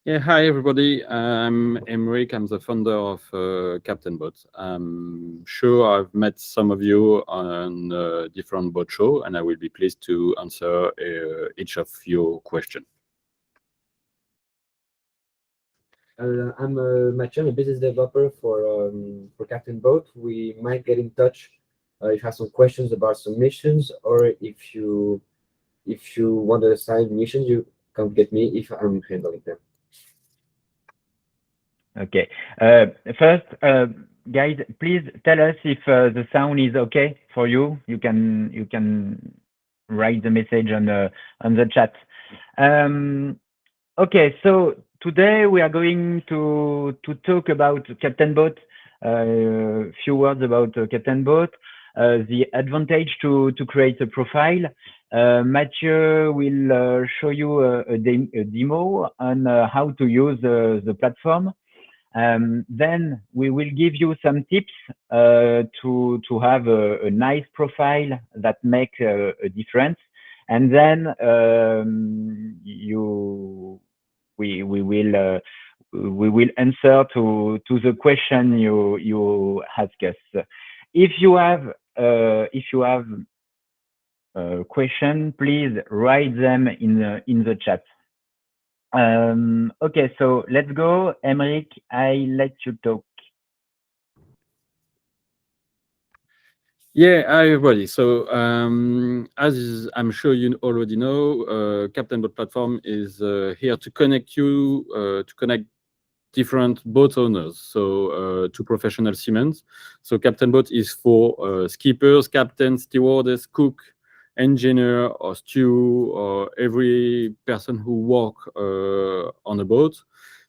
Yeah, hi everybody. I'm Emeric. I'm the founder of Capt'n Boat. I'm sure I've met some of you on different boat show, and I will be pleased to answer each of your questions. I'm Mathieu. I'm a business developer for Captain Boat. We might get in touch if you have some questions about some missions, or if you want to assign missions, you come get me if I'm handling them. Okay. First, guys, please tell us if the sound is okay for you. You can write the message on the chat. Okay, so today we are going to talk about Captain Boat. Few words about Captain Boat. The advantage to create a profile. Mathieu will show you a demo on how to use the platform. Then we will give you some tips to have a nice profile that make a difference. And then we will answer to the question you ask us. If you have a question, please write them in the chat. Okay, so let's go. Emeric, I let you talk. Yeah, hi everybody. So, as I'm sure you already know, Captain Boat platform is here to connect you, to connect different boat owners, so to professional seamen. So Captain Boat is for skippers, captains, stewardess, cook, engineer, or stew, or every person who work on a boat,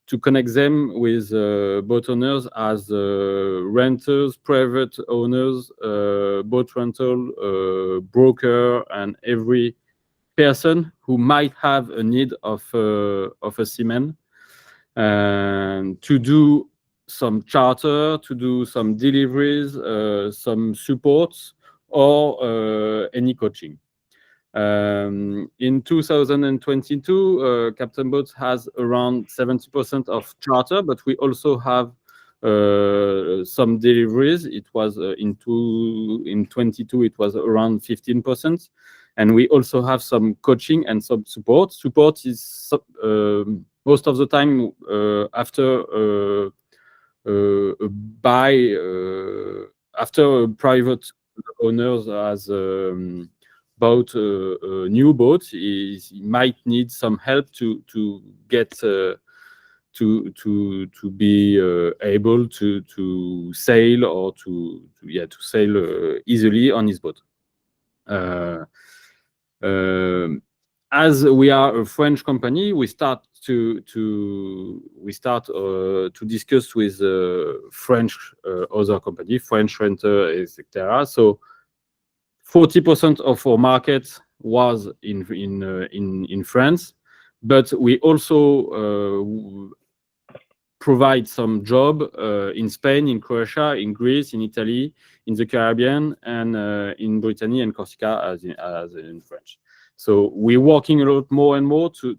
to connect them with boat owners as renters, private owners, boat rental, broker, and every person who might have a need of a seaman, and to do some charter, to do some deliveries, some supports, or any coaching. In 2022, Captain Boat has around 70% of charter, but we also have some deliveries. It was in 22, it was around 15%. And we also have some coaching and some support. Support is most of the time after buy, after private owners has bought a new boat, he might need some help to get to be able to sail, or to sail easily on his boat. As we are a French company, we start to discuss with French other company, French renter, etc. So 40% of our market was in France, but we also provide some job in Spain, in Croatia, in Greece, in Italy, in the Caribbean, and in Brittany and Corsica, as in French. So we're working a lot more and more to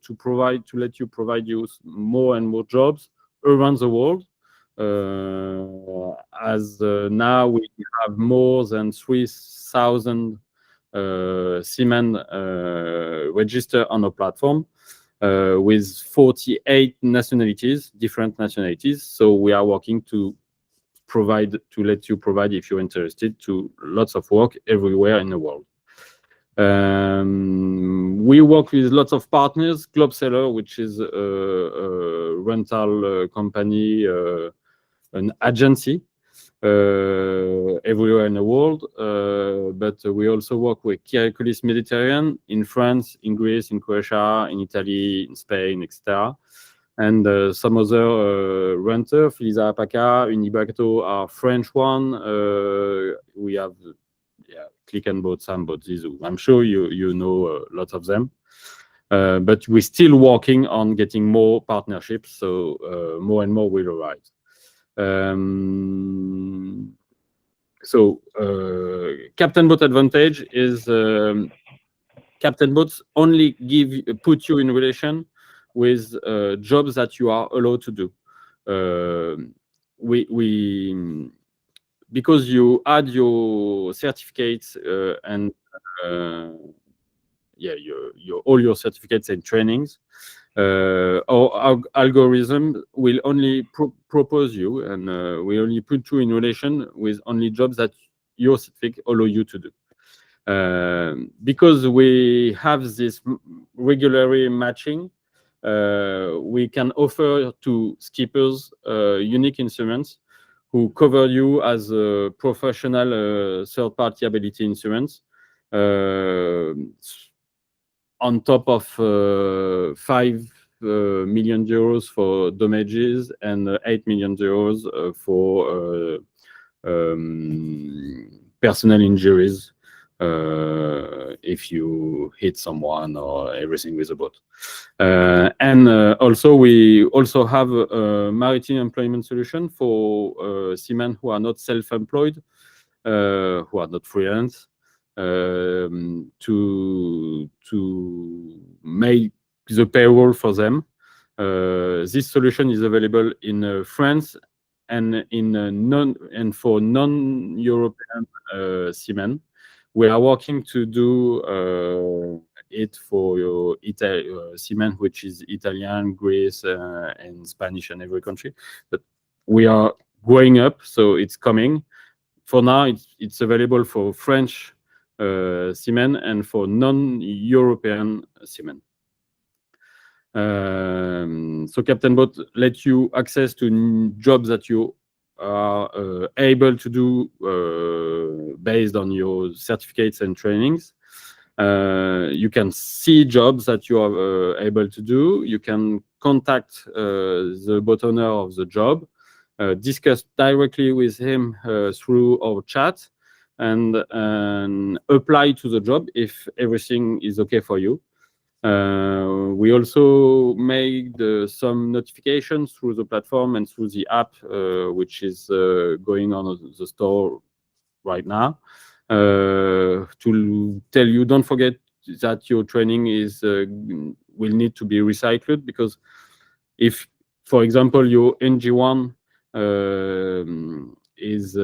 let you provide you more and more jobs around the world. As now we have more than 3,000 seamen registered on our platform, with 48 nationalities, different nationalities. So we are working to let you provide, if you're interested, to lots of work everywhere in the world. We work with lots of partners. Globeseller, which is a rental company, an agency everywhere in the world, but we also work with Kiriakoulis Mediterranean in France, in Greece, in Croatia, in Italy, in Spain, etc. And some other renter, Filisa Apaca, Unibateau are French one. We have Click and Boat, Sam Boat, Zizou. I'm sure you know lots of them. But we're still working on getting more partnerships, so more and more will arise. So Captain Boat advantage is Captain Boats only put you in relation with jobs that you are allowed to do. Because you add your certificates and yeah, all your certificates and trainings, our algorithm will only propose you and will only put you in relation with only jobs that your certificate allow you to do. Because we have this regularly matching, we can offer to skippers unique instruments who cover you as a professional third-party ability insurance on top of 5 million euros for damages and 8 million euros for personal injuries if you hit someone or everything with a boat. And also, we also have a maritime employment solution for seamen who are not self-employed, who are not freelance, to make the payroll for them. This solution is available in France and for non-European seamen. We are working to do it for your seamen, which is Italian, Greece, and Spanish, and every country. But we are growing up, so it's coming. For now, it's available for French seamen and for non-European seamen. So Capt'n Boat lets you access to jobs that you are able to do based on your certificates and trainings. You can see jobs that you are able to do. You can contact the boat owner of the job, discuss directly with him through our chat, and apply to the job if everything is okay for you. We also made some notifications through the platform and through the app, which is going on the store right now, to tell you, don't forget that your training will need to be recycled, because if, for example, your NG1 is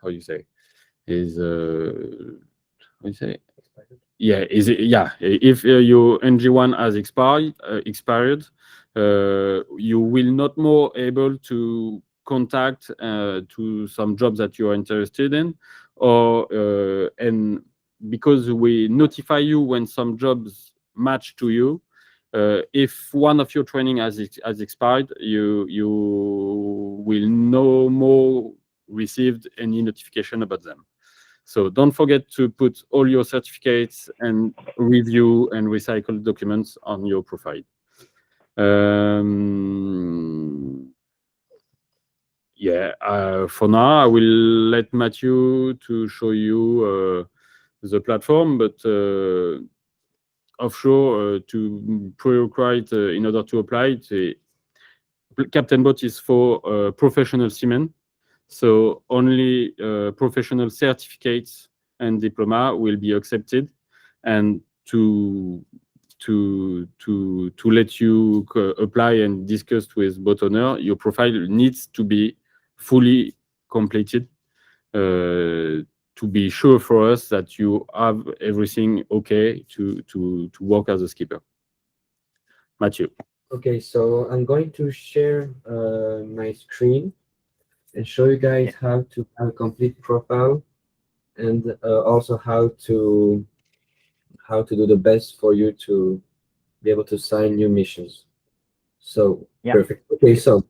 how you say is how you say yeah is it yeah if your NG1 has expired, you will not more able to contact to some jobs that you are interested in, or and because we notify you when some jobs match to you. If one of your training has expired, you will no more received any notification about them. So don't forget to put all your certificates and review and recycle documents on your profile. For now, I will let Matthew to show you the platform, but offshore to prerequisite in order to apply it. Capt'n Boat is for professional seamen, so only professional certificates and diploma will be accepted, and to let you apply and discuss with boat owner, your profile needs to be fully completed to be sure for us that you have everything okay to work as a skipper. Mathieu. Okay, so I'm going to share my screen and show you guys how to have a complete profile, and also how to do the best for you to be able to sign new missions. So perfect. Okay, so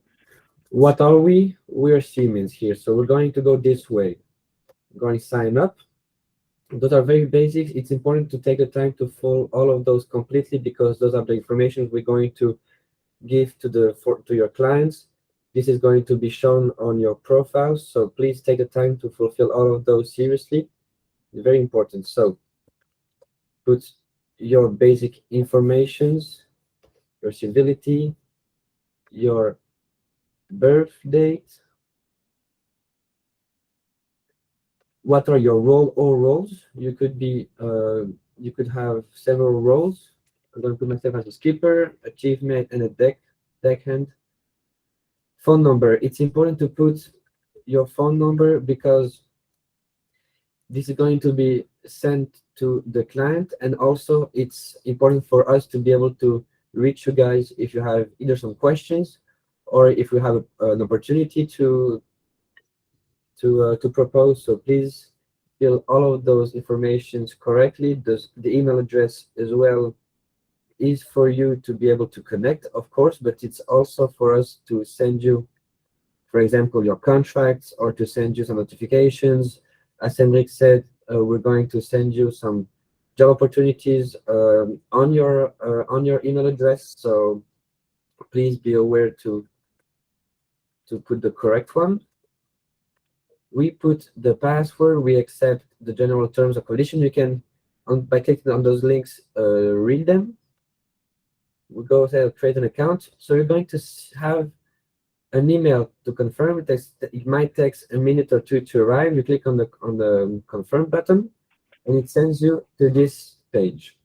what are we? We are Siemens here. So we're going to go this way. We're going to sign up. Those are very basics. It's important to take the time to follow all of those completely, because those are the information we're going to give to your clients. This is going to be shown on your profile, so please take the time to fulfill all of those seriously. It's very important. So put your basic informations, your civility, your birth date, what are your roles. You could be you could have several roles. I'm going to put myself as a skipper, achievement, and a deckhand. Phone number. It's important to put your phone number because this is going to be sent to the client, and also it's important for us to be able to reach you guys if you have either some questions or if you have an opportunity to propose. So please fill all of those informations correctly. The email address as well is for you to be able to connect, of course, but it's also for us to send you, for example, your contracts or to send you some notifications. As Henrik said, we're going to send you some job opportunities on your email address. So please be aware to put the correct one. We put the password. We accept the general terms and conditions. You can, by clicking on those links, read them. We go ahead create an account. So you're going to have an email to confirm. It might take a minute or two to arrive. You click on the confirm button, and it sends you to this page.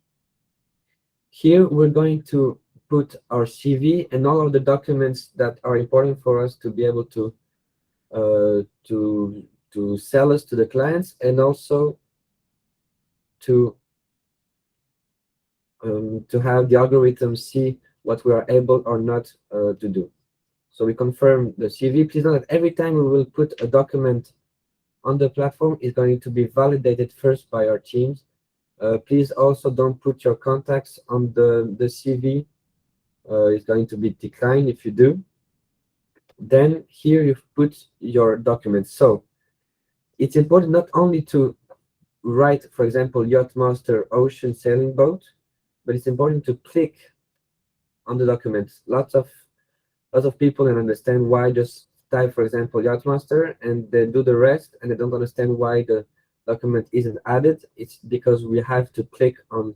Here we're going to put our CV and all of the documents that are important for us to be able to uh, to sell us to the clients, and also to have the algorithm see what we are able or not to do. So we confirm the CV. Please note that every time we will put a document on the platform, is going to be validated first by our teams. Please also don't put your contacts on the CV. It's going to be declined if you do. Then here you put your documents. So it's important not only to write, for example, yacht master ocean sailing boat, but it's important to click on the documents. Lots of people can understand why just type, for example, yacht master, and they do the rest, and they don't understand why the document isn't added. It's because we have to click on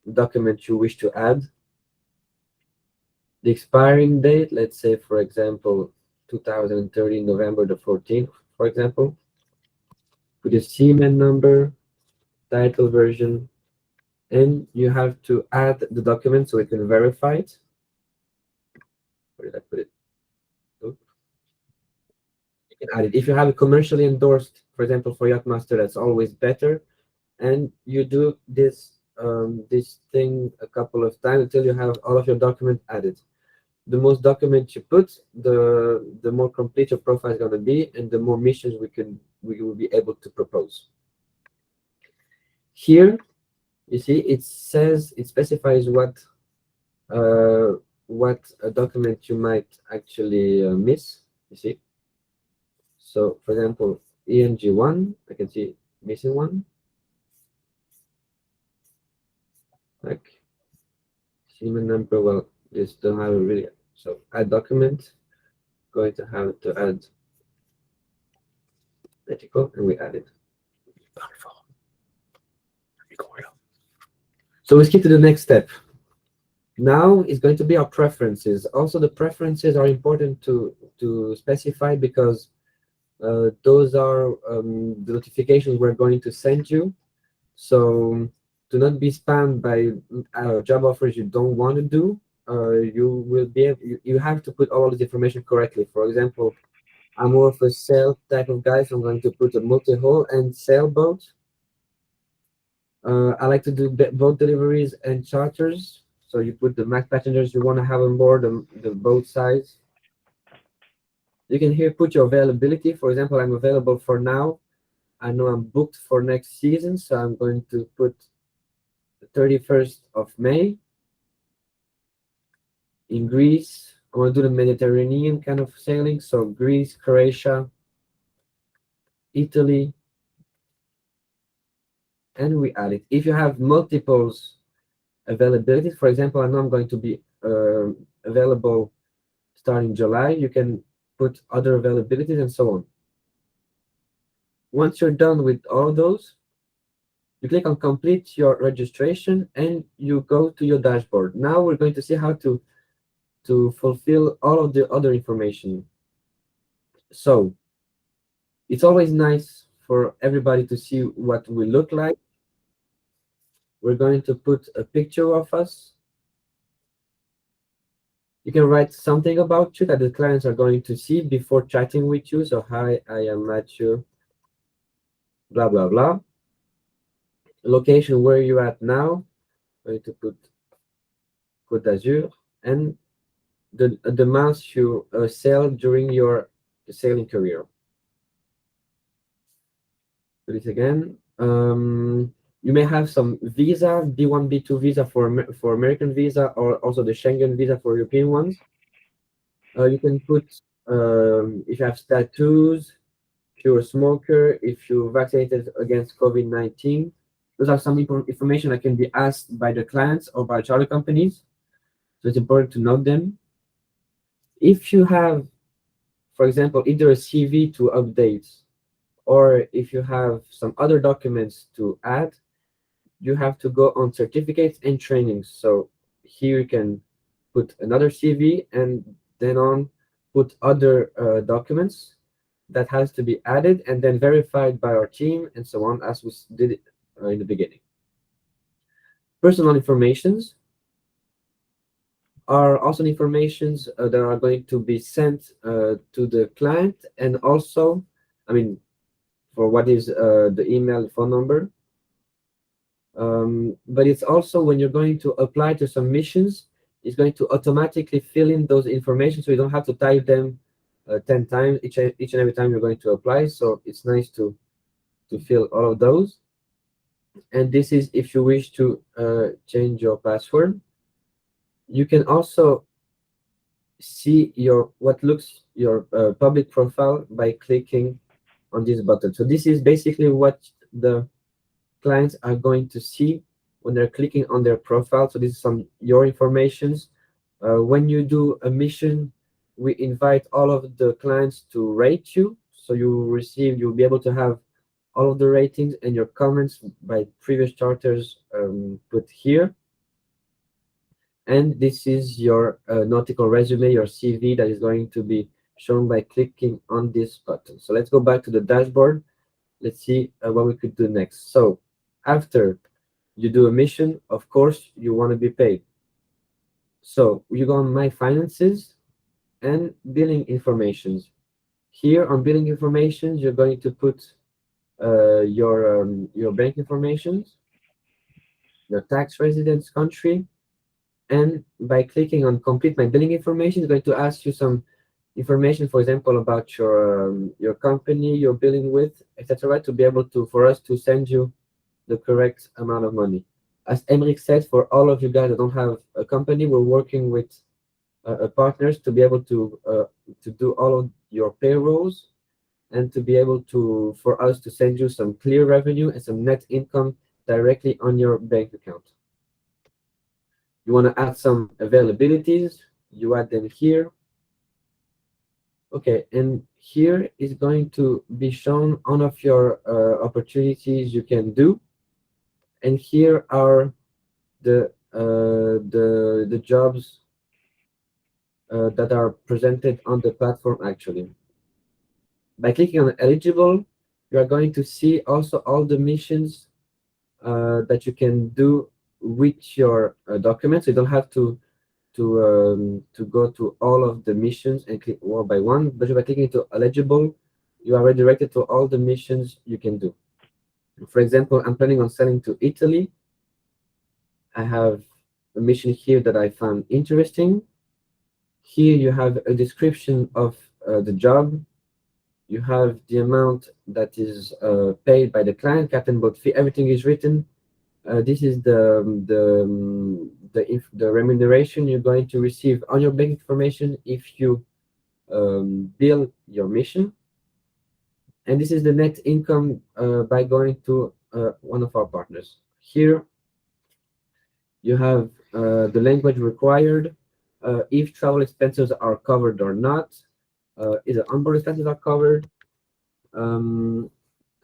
the document you wish to add. The expiring date, let's say, for example, 2030, November the 14th, for example. Put a Seamen number, title version, and you have to add the document so we can verify it. Where did I put it? Oh. You can add it. If you have it commercially endorsed, for example, for Yachtmaster, that's always better. And you do this thing a couple of times until you have all of your documents added. The most documents you put, the more complete your profile is going to be, and the more missions we will be able to propose. Here, you see, it specifies what a document you might actually miss. You see, so for example, ENG1, I can see missing one. Like Seaman number, well, this don't have it really. So add document, going to have to add vertical, and we add it. So we skip to the next step. Now is going to be our preferences. Also, the preferences are important to specify because those are the notifications we're going to send you. So do not be spammed by job offers you don't want to do. You will be able, you have to put all of this information correctly. For example, I'm more of a sail type of guy, so I'm going to put a multi-hull and sailboat. I like to do boat deliveries and charters. So you put the max passengers you want to have on board, the boat size. You can here put your availability. For example, I'm available for now. I know I'm booked for next season, so I'm going to put the 31st of May in Greece. I want to do the Mediterranean kind of sailing, so Greece, Croatia, Italy, and we add it. If you have multiples availabilities, for example, I know I'm going to be available starting July, you can put other availabilities and so on. Once you're done with all those, you click on complete your registration and you go to your dashboard. Now we're going to see how to fulfill all of the other information. So it's always nice for everybody to see what we look like. we're going to put a picture of us. You can write something about you that the clients are going to see before chatting with you. So, hi, I am Matthew, blah, blah, blah. Location where you're at now, going to put Côte d'Azur, and the amounts you sell during your sailing career. Do this again. You may have some visa, B1, B2 visa for American visa, or also the Schengen visa for European ones. You can put if you have tattoos, if you're a smoker, if you're vaccinated against COVID-19. Those are some information that can be asked by the clients or by charter companies. So it's important to note them. If you have, for example, either a CV to update, or if you have some other documents to add, you have to go on certificates and trainings. So here you can put another CV and then on put other documents that has to be added and then verified by our team and so on, as we did it in the beginning. Personal informations are also informations that are going to be sent to the client, and also, I mean, for what is the email, phone number. But it's also when you're going to apply to some missions, it's going to automatically fill in those information, so you don't have to type them 10 times each and every time you're going to apply. So it's nice to fill all of those. And this is if you wish to change your password. You can also see what looks your public profile by clicking on this button. So this is basically what the clients are going to see when they're clicking on their profile. So this is some your informations. When you do a mission, we invite all of the clients to rate you. So you'll be able to have all of the ratings and your comments by previous charters put here. And this is your nautical resume, your CV, that is going to be shown by clicking on this button. So let's go back to the dashboard. Let's see what we could do next. So after you do a mission, of course, you want to be paid. So you go on My Finances and Billing Informations. Here on Billing Informations, you're going to put your bank informations, your tax residence country, and by clicking on Complete My Billing Information, it's going to ask you some information, for example, about your company you're billing with, etc., to be able to for us to send you the correct amount of money. As Emric said, for all of you guys that don't have a company, we're working with partners to be able to do all of your payrolls and to be able to for us to send you some clear revenue and some net income directly on your bank account. You want to add some availabilities, you add them here. Okay, and here is going to be shown all of your opportunities you can do, and here are the jobs that are presented on the platform. Actually, by clicking on eligible, you are going to see also all the missions that you can do with your documents. You don't have to go to all of the missions and click one by one, but by clicking to eligible, you are redirected to all the missions you can do. For example, I'm planning on selling to Italy. I have a mission here that I found interesting. Here you have a description of the job. You have the amount that is paid by the client, Captain Boat fee. Everything is written. This is the remuneration you're going to receive on your bank information if you bill your mission. And this is the net income by going to one of our partners. Here you have the language required, if travel expenses are covered or not, if the onboard expenses are covered,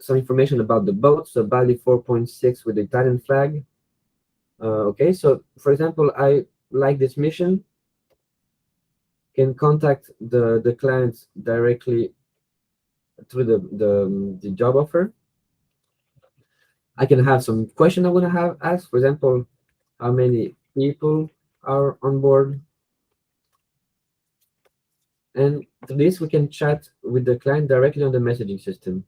some information about the boat, so Bali 4.6 with the Italian flag. Okay, so for example, I like this mission, can contact the clients directly through the job offer. I can have some question I want to have asked. For example, how many people are on board, and to this we can chat with the client directly on the messaging system.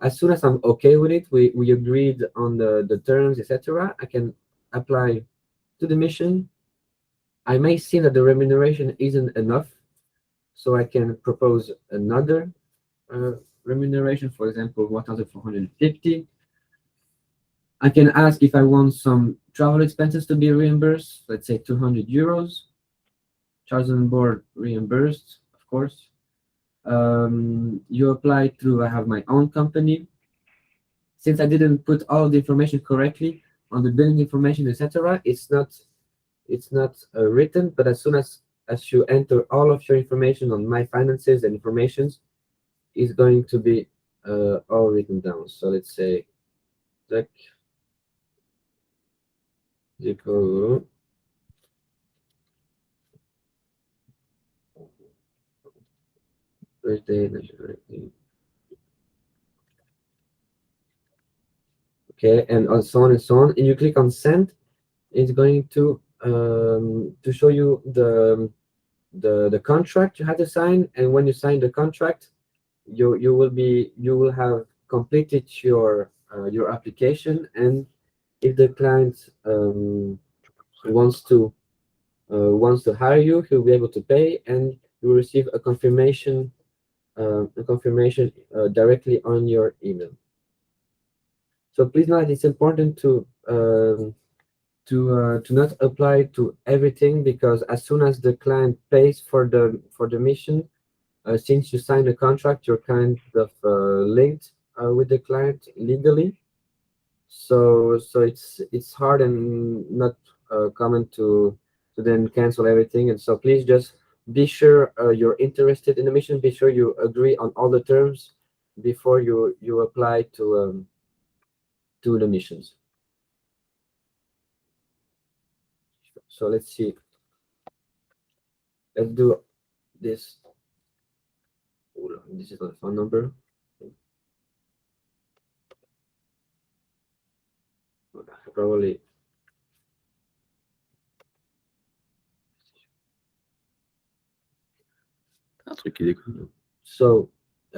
As soon as I'm okay with it, we agreed on the terms, etc. I can apply to the mission. I may see that the remuneration isn't enough, so I can propose another uh, remuneration, for example, 1,450. I can ask if I want some travel expenses to be reimbursed, let's say 200 euros, charges on board reimbursed, of course. You apply through, I have my own company. Since I didn't put all the information correctly on the billing information, etc., it's not written. But as soon as you enter all of your information on my finances and informations, it's going to be all written down. So let's say Zach Zico birthday, okay, and so on and so on. And you click on send. It's going to show you the contract you had to sign, and when you sign the contract, you will have completed your application, and if the client wants to hire you, he'll be able to pay, and you will receive a confirmation directly on your email. So please know that it's important to not apply to everything, because as soon as the client pays for the mission, since you signed a contract, you're kind of linked with the client legally. So it's hard and not common to then cancel everything. And so please just be sure you're interested in the mission. Be sure you agree on all the terms before you apply to the missions. So let's see. Let's do this. This is my phone number. Probably. Un truc qui déconne. So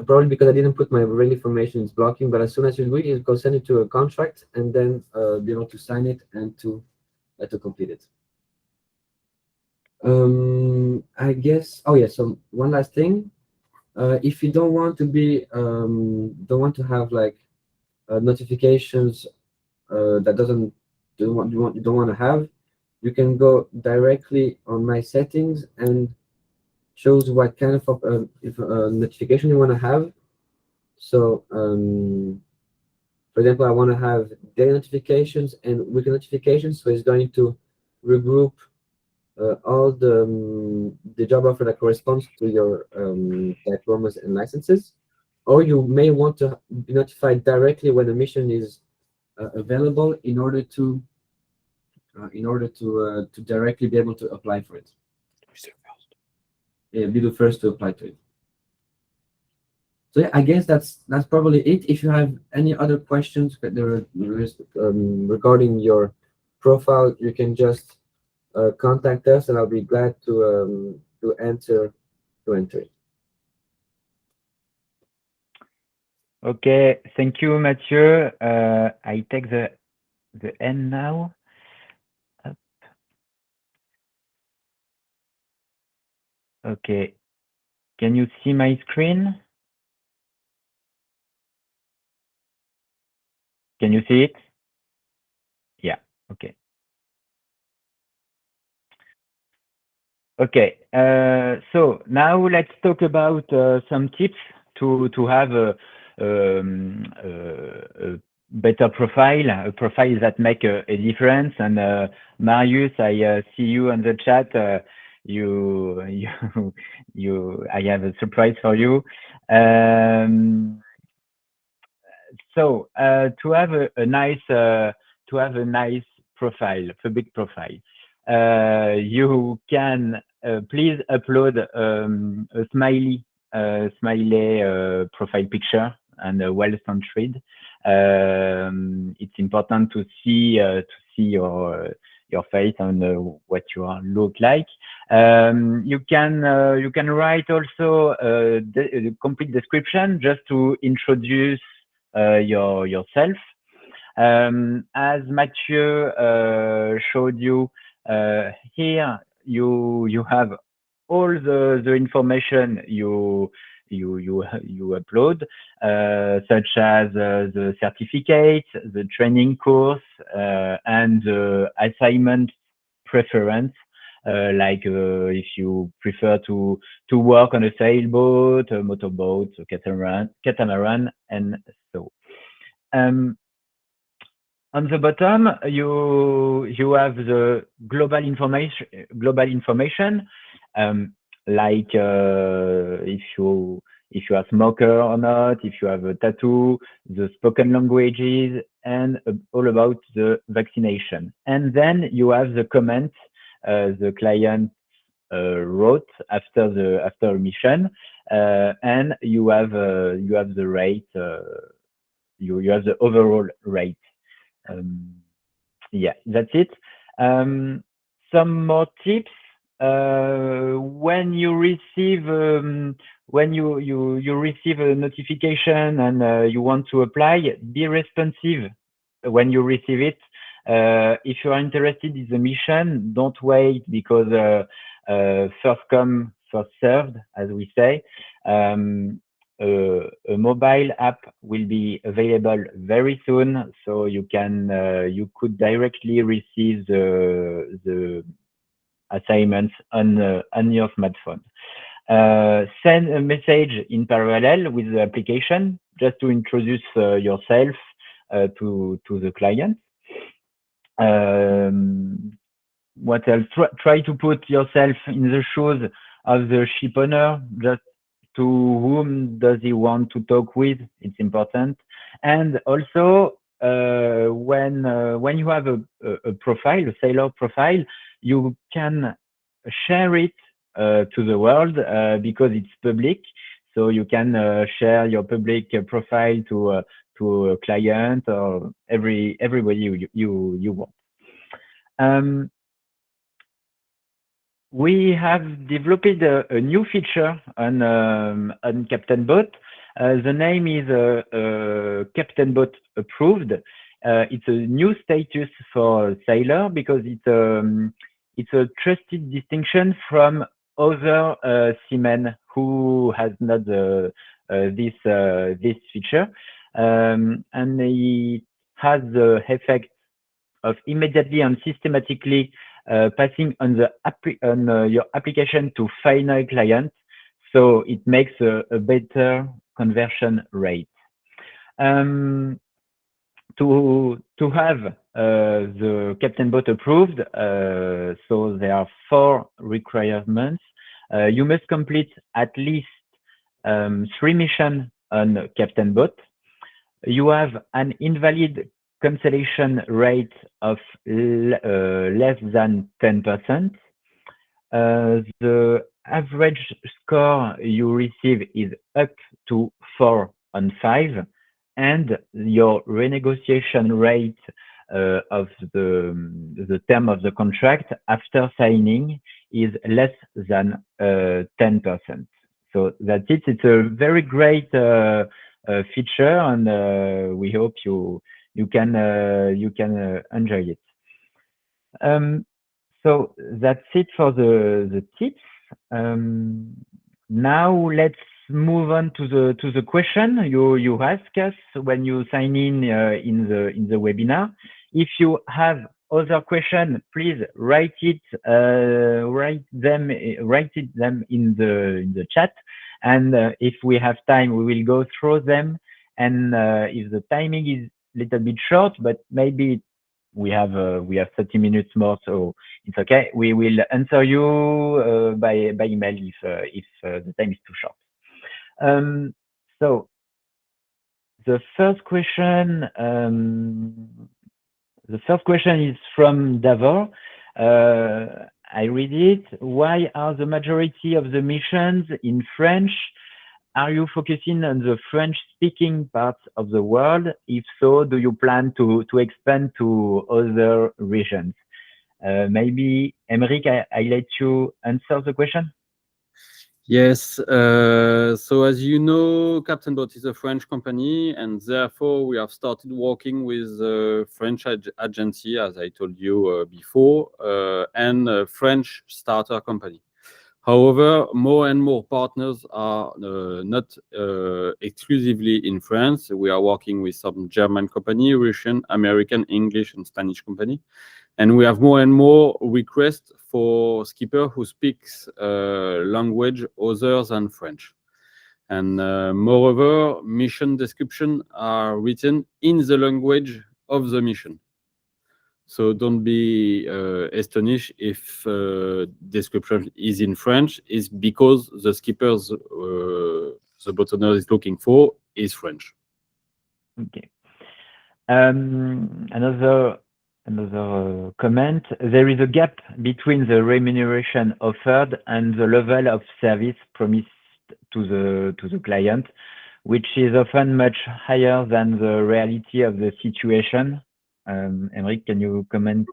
probably because I didn't put my real information, it's blocking. But as soon as you do it, you go send it to a contract, and then be able to sign it and to complete it. I guess. Oh yeah. So one last thing. If you don't want to be don't want to have like notifications that doesn't you don't want to have, you can go directly on my settings and choose what kind of if notification you want to have. So for example, I want to have daily notifications and weekly notifications. So it's going to regroup all the job offer that corresponds to your diplomas and licenses. Or you may want to be notified directly when a mission is available in order to directly be able to apply for it. Yeah, be the first to apply to it. So yeah, I guess that's probably it. If you have any other questions regarding your profile, you can just contact us, and I'll be glad to answer it. Okay, thank you, Mathieu. I take the end now. Up. Okay, can you see my screen? Can you see it? Yeah, okay. Okay, so now let's talk about some tips to have a better profile, a profile that make a difference. And Marius, I see you on the chat. I have a surprise for you. So to have a nice profile, public profile, you can please upload a smiley profile picture and well centered. It's it's important to see your face and what you look like. You can write also the complete description just to introduce yourself. As Mathieu showed you, here you have all the information you upload, such as the certificate, the training course, and the assignment preference. Like if you prefer to work on a sailboat, a motorboat, a catamaran, and so. On the bottom, you have the global information, like if you are a smoker or not, if you have a tattoo, the spoken languages, and all about the vaccination. And then you have the comments the client wrote after a mission, and you have the rate. You have the overall rate. Yeah, that's it. Some more tips. When you receive receive a notification and you want to apply, be responsive when you receive it. If you are interested in the mission, don't wait, because first come, first served, as we say. A mobile app will be available very soon, so you could directly receive the assignments on your smartphone. Send a message in parallel with the application, just to introduce yourself to the client. What else? Try to put yourself in the shoes of the ship owner. Just to whom does he want to talk with? It's important. And also, when you have a profile, a sailor profile, you can share it to the world because it's public. So you can share your public profile to a client or everybody you want. We have developed a new feature on Capt'n Boat. The name is Capt'n Boat Approved. It's a new status for sailor because it's a trusted distinction from other seamen who has not this feature, and it has the effect of immediately and systematically passing on your application to final client, so it makes a better conversion rate. To have the Capt'n Boat approved, so there are 4 requirements. You must complete at least 3 missions on Capt'n Boat. You have an invalid cancellation rate of less than 10%. The average score you receive is up to 4 on 5, and your renegotiation rate of the term of the contract after signing is less than 10%. So that's it. It's a very great feature, and we hope you can enjoy it. So that's it for the tips. Now let's move on to the question you ask us when you sign in the webinar. If you have other question, please write them in the chat, and if we have time, we will go through them. And if the timing is a little bit short, but maybe we have 30 minutes more, so it's okay. We will answer you by email if the time is too short. So the first question is from Davor. I read it. Why are the majority of the missions in French are you focusing on the French-speaking parts of the world? If so, do you plan to expand to other regions? Maybe, Emeric, I let you answer the question. Yes. So as you know, Capt'n Boat is a French company, and therefore we have started working with a French agency, as I told you before, and a French starter company. However, more and more partners are not exclusively in France. We are working with some German company, Russian, American, English, and Spanish company. And we have more and more requests for skipper who speaks language other than French. And moreover, mission description are written in the language of the mission. So don't be astonished if description is in French. It's because the skippers the boat owner is looking for is French. Okay. Another comment. There is a gap between the remuneration offered and the level of service promised to the client, which is often much higher than the reality of the situation. Emeric, can you comment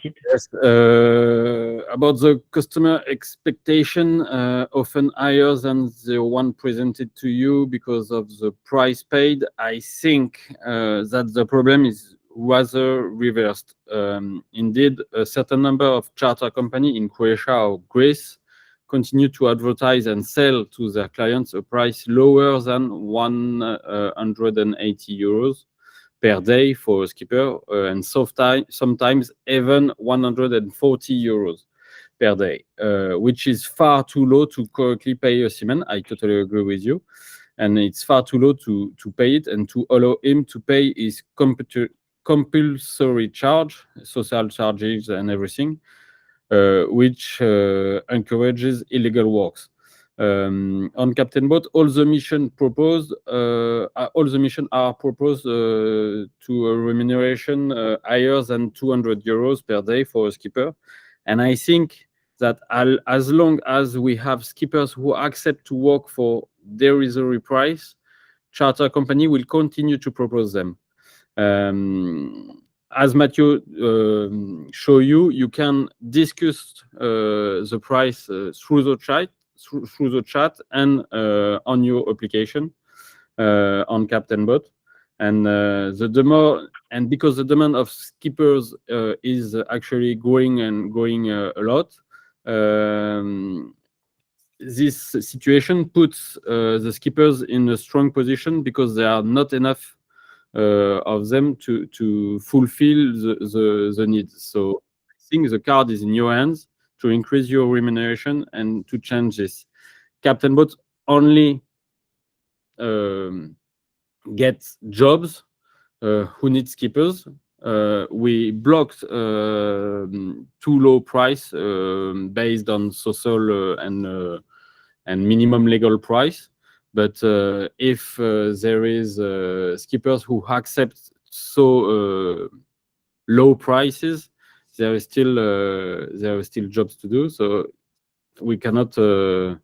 it? Yes, about the customer expectation, often higher than the one presented to you because of the price paid. I think that the problem is rather reversed. Indeed, a certain number of charter company in Croatia or Greece continue to advertise and sell to their clients a price lower than 180 euros per day for a skipper, and sometimes even 140 euros per day, which is far too low to correctly pay a seaman. I totally agree with you. And it's far too low to pay it and to allow him to pay his compulsory charge, social charges and everything, which encourages illegal works. On Capt'n Boat, all the mission are proposed to a remuneration higher than 200 euros per day for a skipper, and I think that as long as we have skippers who accept to work for derisory price, charter company will continue to propose them. As Mathieu show you, you can discuss the price through the chat and on your application on Capt'n Boat. And the demand, and because the demand of skippers is actually growing a lot, this situation puts the skippers in a strong position because there are not enough of them to fulfill the needs. So I think the card is in your hands to increase your remuneration and to change this. Capt'n Boat only gets jobs who need skippers. We blocked too low price based on social and minimum legal price. But if there is skippers who accept so low prices, there is still jobs to do. So we cannot how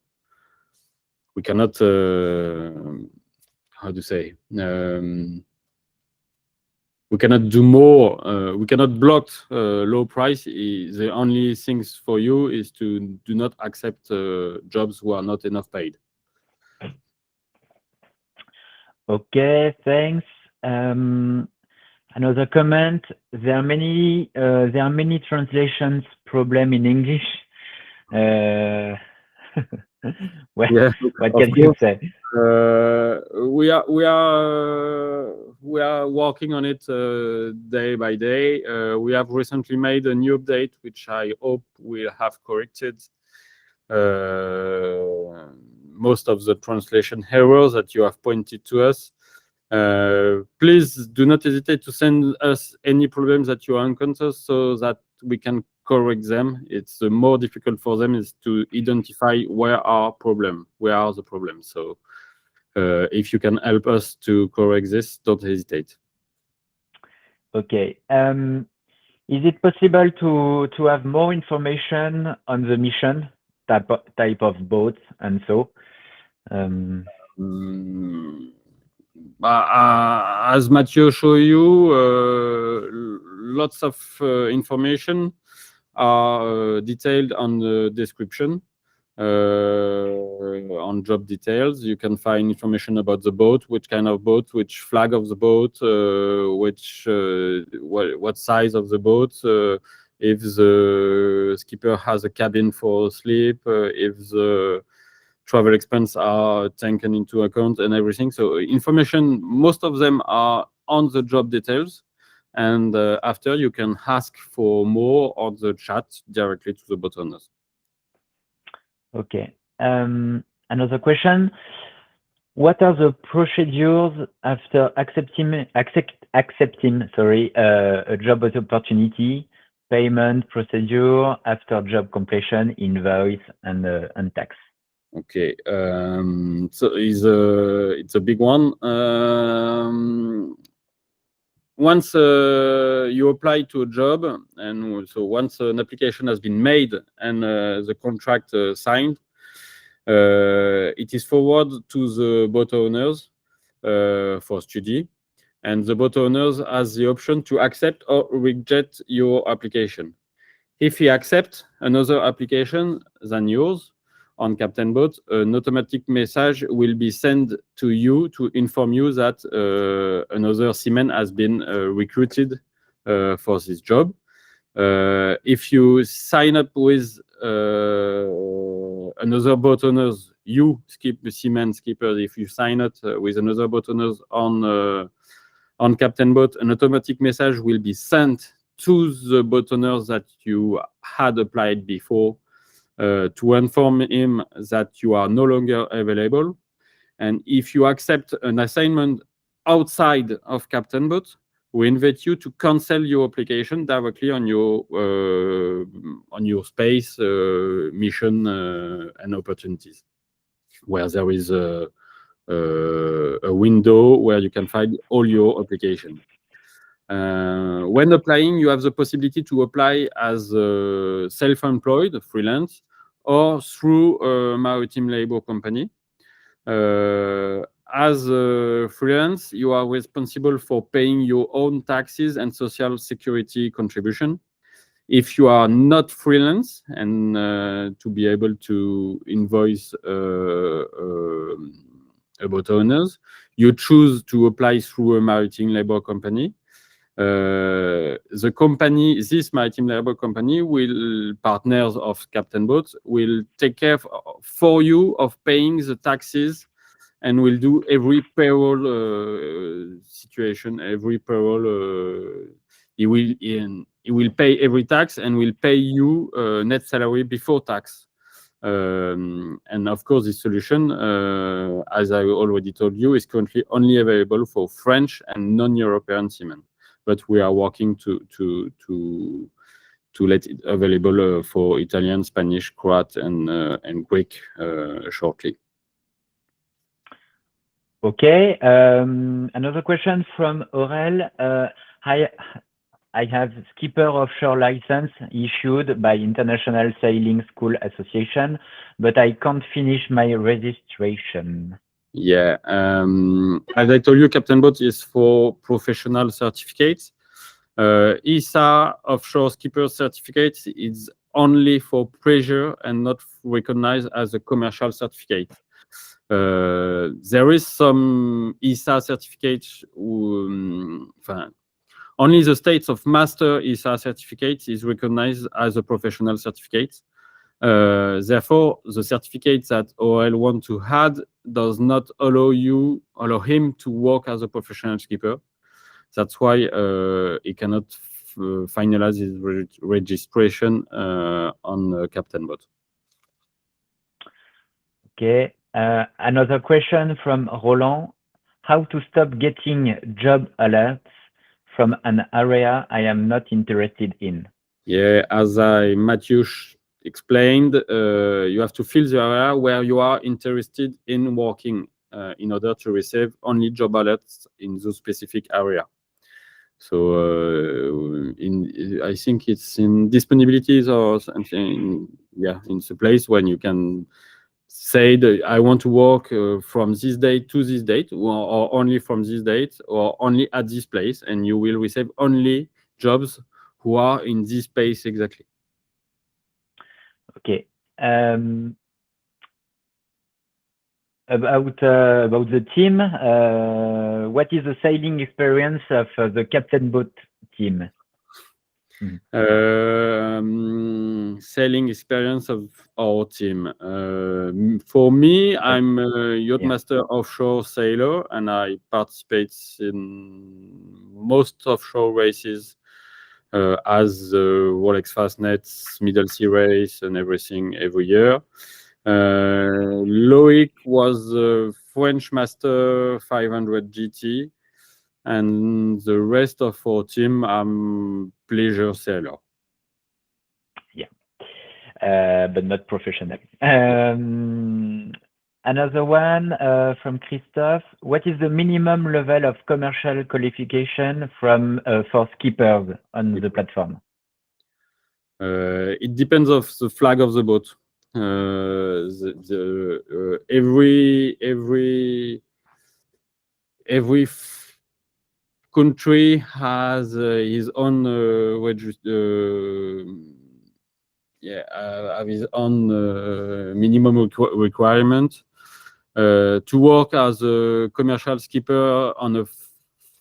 to say, we cannot do more. We cannot block low price. The only things for you is to do not accept jobs who are not enough paid. Okay, thanks. Another comment. There are many translations problem in English. Well, Yeah, what can you say? We are working on it day by day. We have recently made a new update, which I hope will have corrected most of the translation errors that you have pointed to us. Please do not hesitate to send us any problems that you encounter so that we can correct them. It's more difficult for them is to identify where are the problems. So if you can help us to correct this, don't hesitate. Okay. Is it possible to have more information on the mission type of boat and so? As Mathieu showed you, lots of information are detailed on the description. On job details, you can find information about the boat, which kind of boat, which flag of the boat, what size of the boat, if the skipper has a cabin for sleep, if the travel expense are taken into account and everything. So information, most of them are on the job details. And after, you can ask for more on the chat directly to the boat owners. Okay. Another question. What are the procedures after accepting a job opportunity, payment procedure after job completion, invoice, and tax? Okay, so it's a big one. Once you apply to a job, and so once an application has been made and the contract signed, it is forwarded to the boat owners for study, and the boat owners has the option to accept or reject your application. If he accepts another application than yours on Capt'n Boat, an automatic message will be sent to you to inform you that another seaman has been recruited for this job. If you sign up with another boat owners, seaman skipper, if you sign up with another boat owners on Capt'n Boat, an automatic message will be sent to the boat owners that you had applied before to inform him that you are no longer available. And if you accept an assignment outside of Capt'n Boat, we invite you to cancel your application directly on your space mission and opportunities, where there is a window where you can find all your application. When applying, you have the possibility to apply as self-employed, freelance, or through a maritime labor company. As a freelance, you are responsible for paying your own taxes and social security contribution. If you are not freelance and to be able to invoice boat owners, you choose to apply through a maritime labor company. This maritime labor company partners of Capt'n Boat, will take care for you of paying the taxes and will do every payroll situation, every payroll. He will pay every tax and will pay you net salary before tax. And of course, this solution, as I already told you, is currently only available for French and non-European seamen. But we are working to let it available for Italian, Spanish, Croat, and Greek shortly. Okay. Another question from Aurel. I have skipper offshore license issued by International Sailing School Association, but I can't finish my registration. Yeah, as I told you, Capt'n Boat is for professional certificates. ESA offshore skipper certificate is only for pleasure and not recognized as a commercial certificate. There is some ESA certificates. Only the states of master ESA certificate is recognized as a professional certificate. Therefore, the certificate that OL want to add does not allow him to work as a professional skipper. That's why he cannot finalize his registration on Capt'n Boat. Okay. Another question from Roland. How to stop getting job alerts from an area I am not interested in? Yeah, as Mathieu explained, you have to fill the area where you are interested in working in order to receive only job alerts in the specific area. So I think it's in disponibilities or something. Yeah, in the place when you can said, I want to work from this date to this date, or only from this date, or only at this place, and you will receive only jobs who are in this place exactly. Okay. About the team, what is the sailing experience of the Capt'n Boat team? Sailing experience of our team. For me, I'm a yacht master offshore sailor, and I participate in most offshore races as Rolex Fastnets, Middle Sea Race, and everything every year. Loic was a French master 500 GT, and the rest of our team, I'm pleasure sailor. Yeah, but not professional. Another one from Christophe. What is the minimum level of commercial qualification for skippers on the platform? It depends of the flag of the boat. Every country has his own have his own minimum requirement. To work as a commercial skipper on a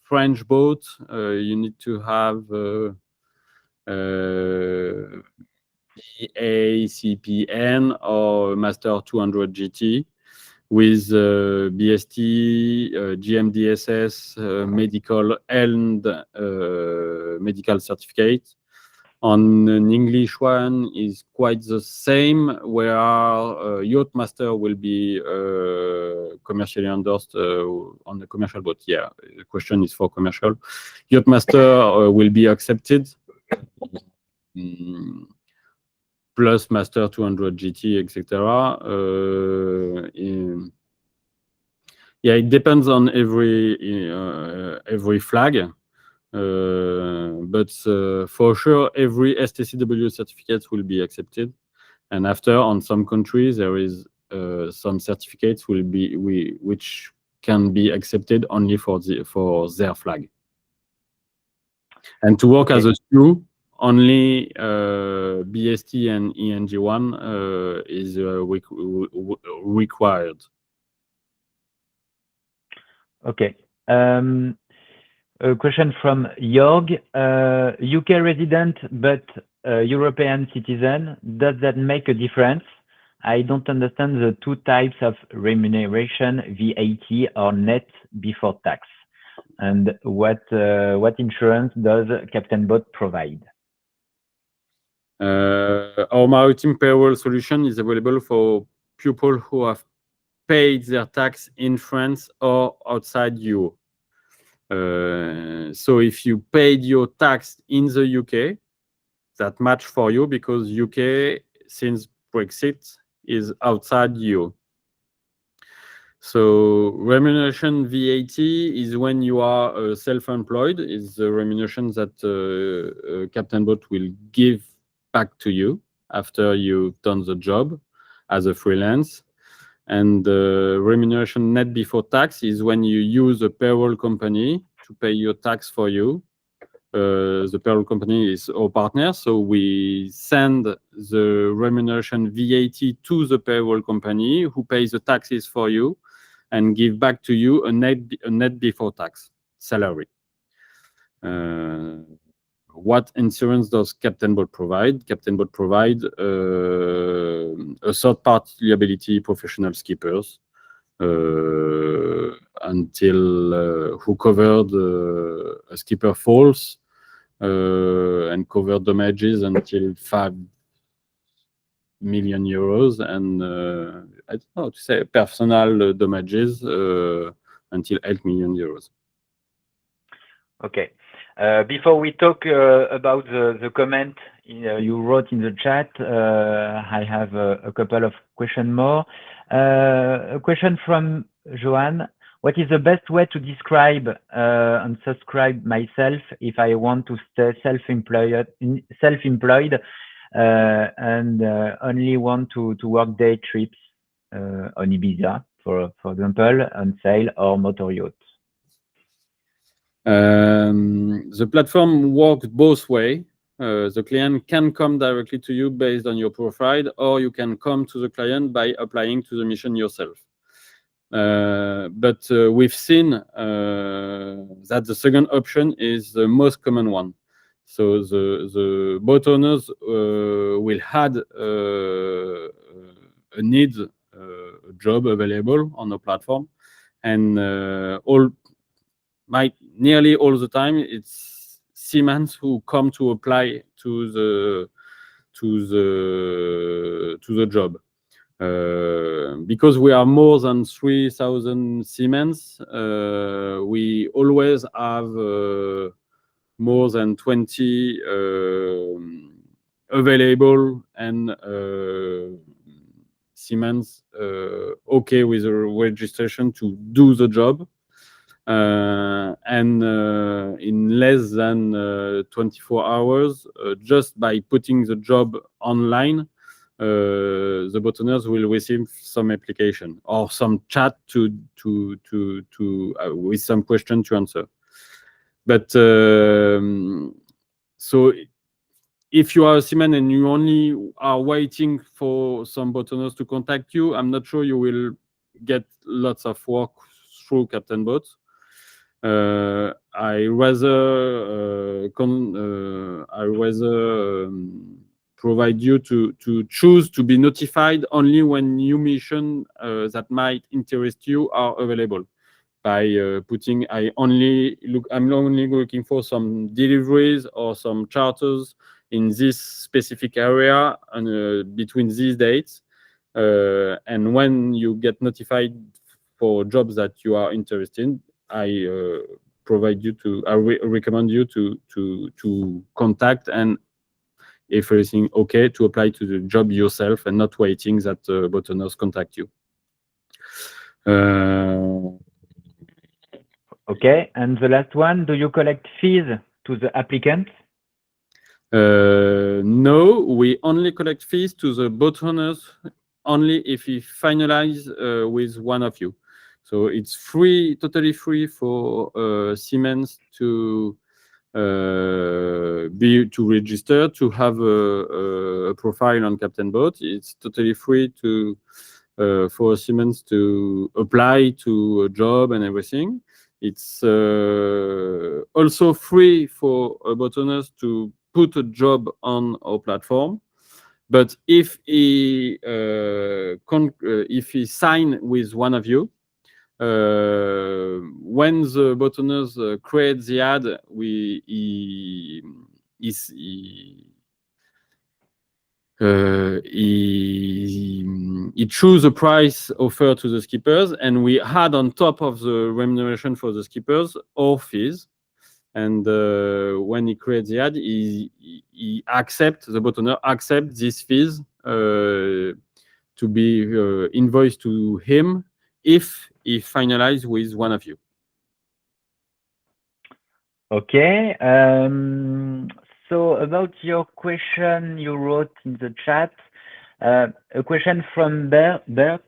French boat, you need to have BACPN or Master 200 GT with BST, GMDSS, medical and medical certificate. On an English one is quite the same, where yacht master will be commercially endorsed on the commercial boat. Yeah, the question is for commercial. Yacht master will be accepted. Plus Master 200 GT, etc. Yeah, it depends on every flag. But for sure, every STCW certificate will be accepted. And after, on some countries, there is some certificates which can be accepted only for their flag. And to work as a crew, only BST and ENG1 is required. Okay. A question from Jorg. UK resident but European citizen. Does that make a difference? I don't understand the two types of remuneration, VAT or net before tax. And what insurance does Capt'n Boat provide? Our maritime payroll solution is available for people who have paid their tax in France or outside EU. So if you paid your tax in the UK, that match for you, because UK, since Brexit, is outside EU. So remuneration VAT is when you are self-employed, is the remuneration that Capt'n Boat will give back to you after you've done the job as a freelance. And remuneration net before tax is when you use a payroll company to pay your tax for you. The payroll company is our partner, so we send the remuneration VAT to the payroll company, who pays the taxes for you and give back to you a net before tax salary. What insurance does Capt'n Boat provide? Capt'n Boat provide a third-party liability professional skippers until who covered a skipper falls and cover damages until 5 million euros, and I don't know how to say, personal damages until 8 million euros. Okay. Before we talk about the comment you wrote in the chat, I have a couple of questions more. A question from Johan. What is the best way to describe and subscribe myself if I want to stay self-employed and only want to work day trips? on Ibiza, for example, on sail or motor yacht? The platform works both way. The client can come directly to you based on your profile, or you can come to the client by applying to the mission yourself. But we've seen that the second option is the most common one. So the boat owners will had a need, a job available on the platform, and nearly all the time it's seamen who come to apply to the job. Because we are more than 3,000 seamen, we always have more than 20 available and seamen okay with the registration to do the job. And in less than 24 hours, just by putting the job online, the boat owners will receive some application or some chat with some question to answer. But so if you are a seaman and you only are waiting for some boat owners to contact you, I'm not sure you will get lots of work through Capt'n Boat. I rather provide you to choose to be notified only when new mission that might interest you are available. By putting, I'm only looking for some deliveries or some charters in this specific area and between these dates. And when you get notified for jobs that you are interested in, I recommend you to contact, and if everything okay, to apply to the job yourself and not waiting that boat owners contact you. Okay, and the last one, do you collect fees to the applicant? No, we only collect fees to the boat owners only if we finalize with one of you. So it's free, totally free for seamen to register, to have a profile on Capt'n Boat. It's totally free for seamen to apply to a job and everything. It's also free for boat owners to put a job on our platform. But if he sign with one of you, when the boat owners create the ad, he choose a price offer to the skippers, and we add on top of the remuneration for the skippers our fees. And when he creates the ad, he accepts, the boat owner accepts these fees to be invoiced to him if he finalizes with one of you. Okay. So about your question you wrote in the chat, a question from Bert.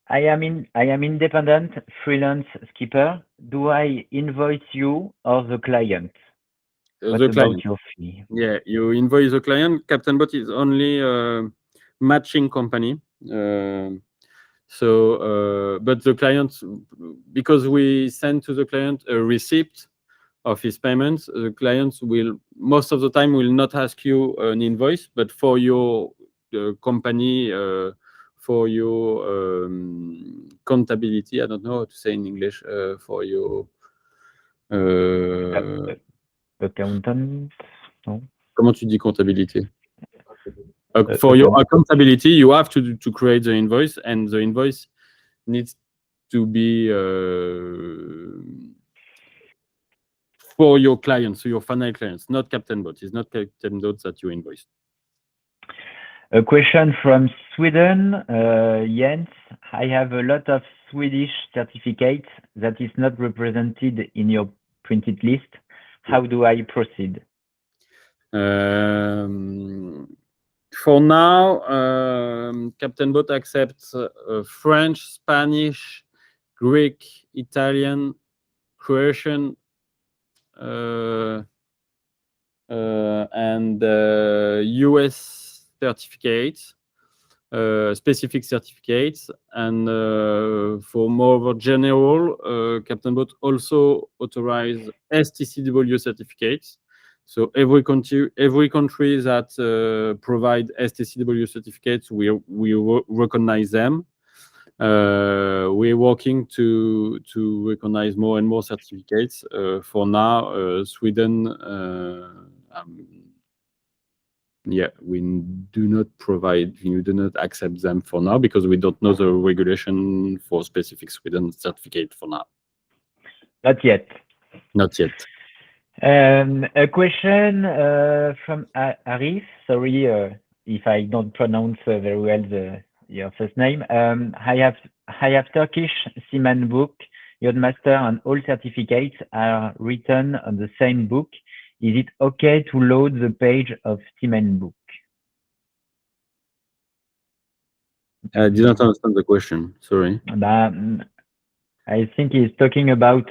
I am independent freelance skipper. Do I invoice you or the client? What about your fee? Yeah, you invoice the client. Capt'n Boat is only a matching company. But the client, because we send to the client a receipt of his payments, the clients will most of the time will not ask you an invoice, but for your company, for your contability, I don't know how to say in English, for your Accountant? No. Comment tu dis comptabilité? For your accountability, you have to create the invoice, and the invoice needs to be for your clients, so your final clients, not Capt'n Boat. It's not Capt'n Boat that you invoice. A question from Sweden, Jens. I have a lot of Swedish certificates that is not represented in your printed list. How do I proceed? For now, Captain Boat accepts French, Spanish, Greek, Italian, Croatian, and US certificates, specific certificates. And for more general, Captain Boat also authorize STCW certificates. So every country that provide STCW certificates, we recognize them. We're working to recognize more and more certificates. For now, Sweden, yeah, we do not accept them for now because we don't know the regulation for specific Sweden certificate for now. Not yet. Not yet. A question from Arif. Sorry if I don't pronounce very well your first name. I have Turkish Seamen book, Yachtmaster, and all certificates are written on the same book. Is it okay to load the page of Seamen book? I did not understand the question. Sorry. I think he's talking about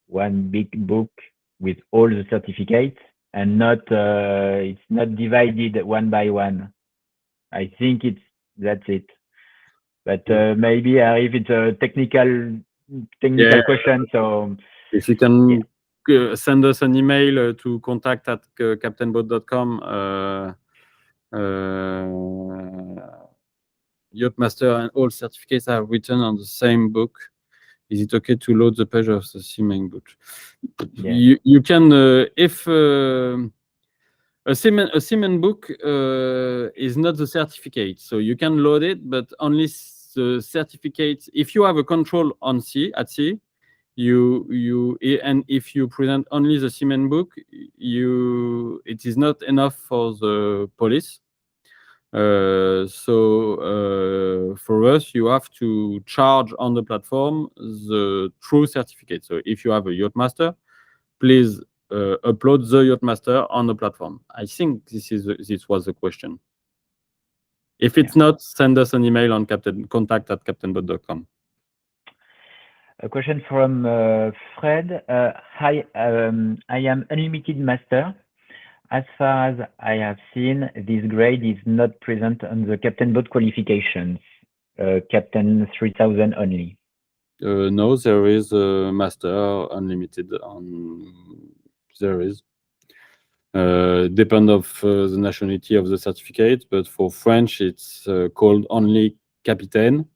one big book with all the certificates and not it's not divided one by one. I think that's it. But maybe if it's a technical question, so if you can send us an email to contact@captainboat.com. Yachtmaster and all certificates are written on the same book. Is it okay to load the page of the Seamen book? Yeah. You can, if a Seamen book is not the certificate, so you can load it, but only the certificate. If you have a control at sea, and if you present only the Seamen book, it is not enough for the police. For us, you have to charge on the platform the true certificate. So if you have a Yachtmaster, please upload the Yachtmaster on the platform. I think this was the question. If it's not, send us an email on contact@captainboat.com. A question from Fred. Hi, I am Unlimited Master. As far as I have seen, this grade is not present on the Captain Boat qualifications, Captain 3000 only. No, there is a Master Unlimited there is. Depend of the nationality of the certificate, but for French, it's called only Capitaine.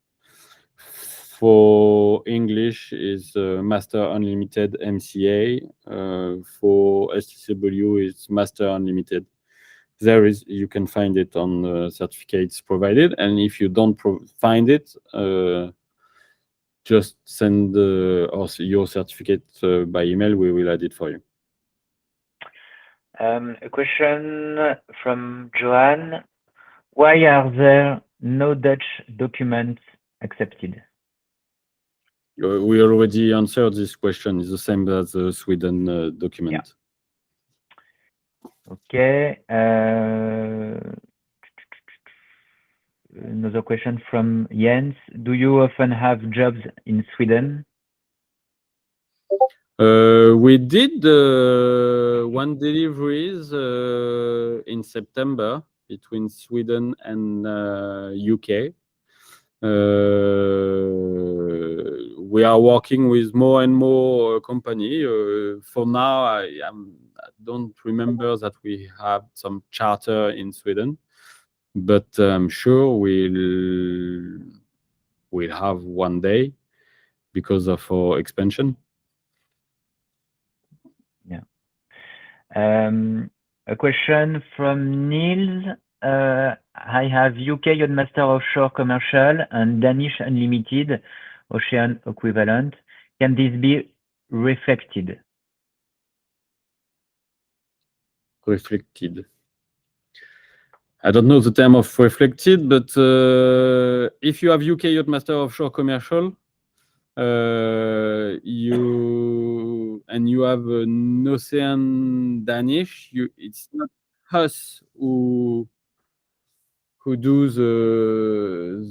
For English, is Master Unlimited MCA. For STCW, it's Master Unlimited. You can find it on certificates provided, and if you don't find it, just send us your certificate by email. We will add it for you. A question from Johan. Why are there no Dutch documents accepted? We already answered this question. It's the same as the Sweden document. Yeah. Okay. Another question from Jens. Do you often have jobs in Sweden? We did one deliveries in September between Sweden and UK. We are working with more and more company. For now, I don't remember that we have some charter in Sweden, but I'm sure we'll have one day because of our expansion. Yeah. A question from Niels. I have UK Yachtmaster Offshore Commercial and Danish Unlimited Ocean equivalent. Can this be reflected? Reflected. I don't know the term of reflected, but if you have UK Yachtmaster Offshore Commercial, you have an Ocean Danish, it's not us who do the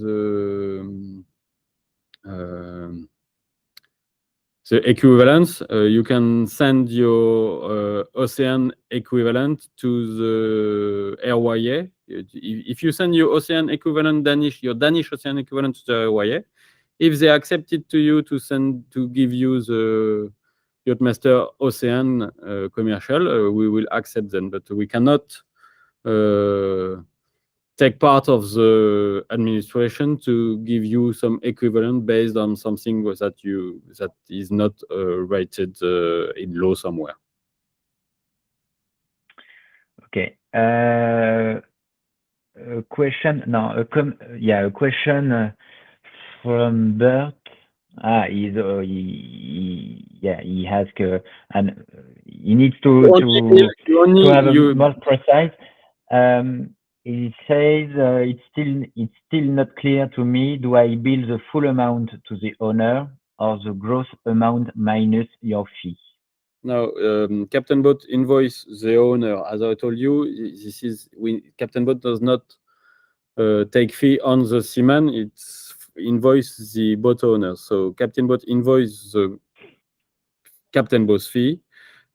equivalence. You can send your ocean equivalent to the RYA. If you send your ocean equivalent your Danish ocean equivalent to the RYA, if they accept it to you to give you the Yachtmaster Ocean commercial, we will accept them, but we cannot take part of the administration to give you some equivalent based on something that is not rated in law somewhere. Okay. A question. No, a question from Bert. He asked, and he needs to have a more precise. He says it's still not clear to me. Do I bill the full amount to the owner or the gross amount minus your fee? Now, Capt'n Boat invoice the owner. As I told you, Capt'n Boat does not take fee on the seaman. It's invoice the boat owner. So Capt'n Boat invoice the Captain Boat's fee,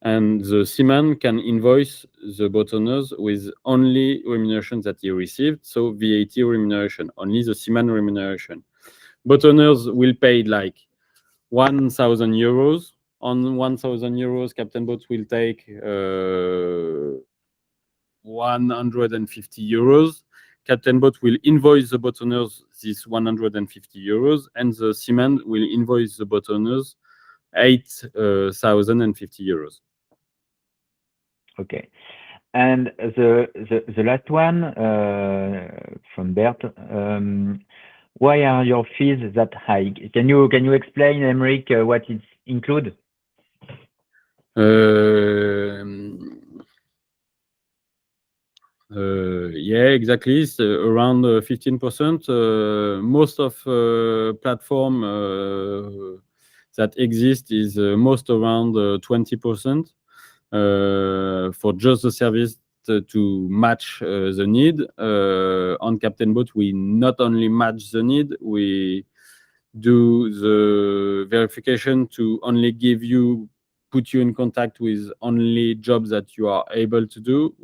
and the seaman can invoice the boat owners with only remuneration that he received, so VAT remuneration, only the seaman remuneration. Boat owners will pay like 1,000 euros. On 1,000 euros, Captain Boat will take 150 euros. Captain Boat will invoice the boat owners this 150 euros, and the seaman will invoice the boat owners 8,050 euros. Okay. And the last one from Bert. Why are your fees that high? Can you explain, Emeric, what it includes? Yeah, exactly. It's around 15%. Most of platform that exist is most around 20% for just the service to match the need. On Capt'n Boat, we not only match the need, we do the verification to only put you in contact with only jobs that you are able to do.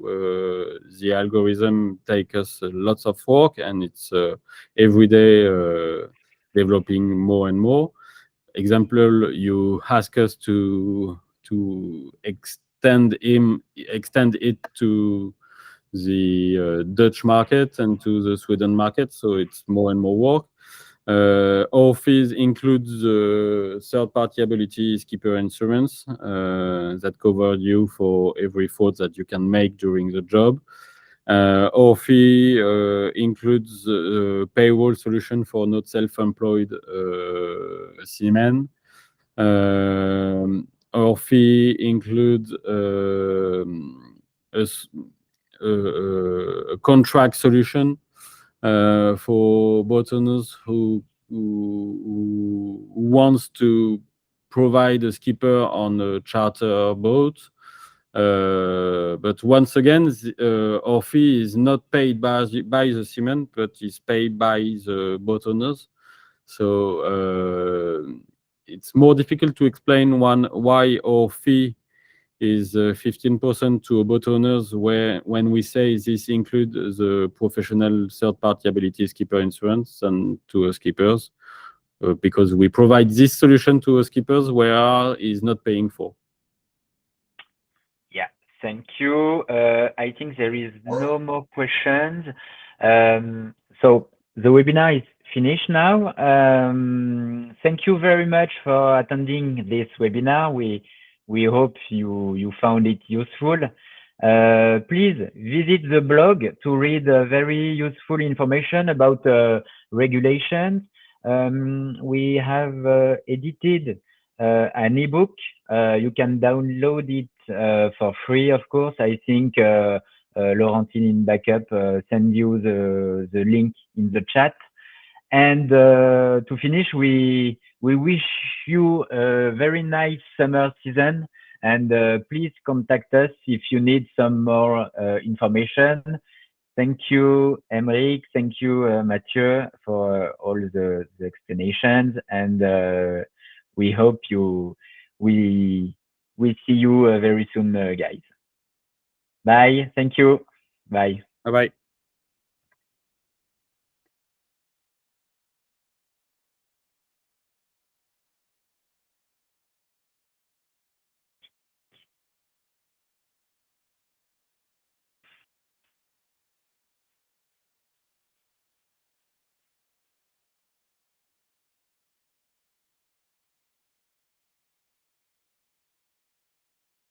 The algorithm takes us lots of work, and it's every day developing more and more. Example, you ask us to extend it to the Dutch market and to the Sweden market, so it's more and more work. Our fees include the third-party ability skipper insurance that cover you for every fault that you can make during the job. Our fee includes payroll solution for not self-employed seamen. Our fee includes a contract solution for boat owners who wants to provide a skipper on a charter boat. But once again, our fee is not paid by the seamen, but is paid by the boat owners. So it's more difficult to explain why our fee is 15% to boat owners, when we say this includes the professional third-party ability skipper insurance and to skippers, because we provide this solution to skippers where is not paying for. Yeah, thank you. I think there is no more questions. So the webinar is finished now. Thank you very much for attending this webinar. We hope you found it useful. Please visit the blog to read very useful information about regulations. We have edited an ebook. You can download it for free, of course. I think Laurentine in backup send you the link in the chat. And to finish, we wish you a very nice summer season. And please contact us if you need some more information. Thank you, Emeric. Thank you, Mathieu, for all the explanations. And we hope we see you very soon, guys. Bye. Thank you. Bye. Bye bye.